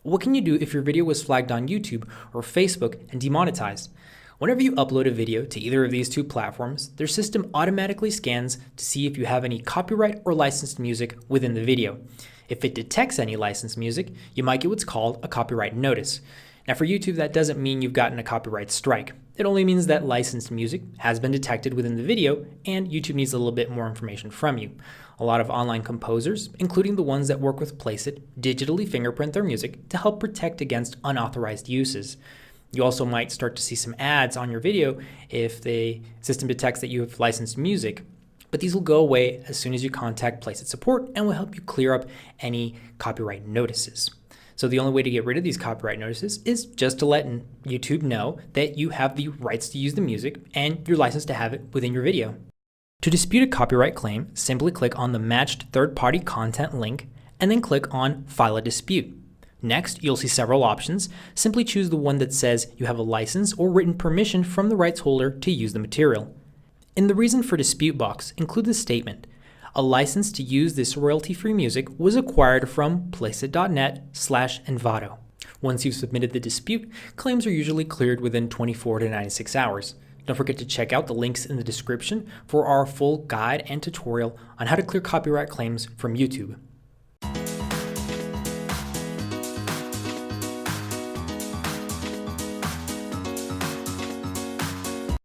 What can you do if your video was flagged on YouTube or Facebook and demonetized? Whenever you upload a video to either of these two platforms, their system automatically scans to see if you have any copyright or licensed music within the video. If it detects any licensed music, you might get what's called a copyright notice. Now for YouTube, that doesn't mean you've gotten a copyright strike. It only means that licensed music has been detected within the video and YouTube needs a little bit more information from you. A lot of online composers, including the ones that work with Placeit, digitally fingerprint their music to help protect against unauthorized uses. You also might start to see some ads on your video if the system detects that you have licensed music, but these will go away as soon as you contact Placeit support and will help you clear up any copyright notices. So the only way to get rid of these copyright notices is just to let YouTube know that you have the rights to use the music and you're licensed to have it within your video. To dispute a copyright claim, simply click on the matched third-party content link and then click on File a Dispute. Next, you'll see several options. Simply choose the one that says you have a license or written permission from the rights holder to use the material. In the Reason for Dispute box, include the statement, "A license to use this royalty-free music was acquired from placeit.net/Envato." Once you've submitted the dispute, claims are usually cleared within 24 to 96 hours. Don't forget to check out the links in the description for our full guide and tutorial on how to clear copyright claims from YouTube.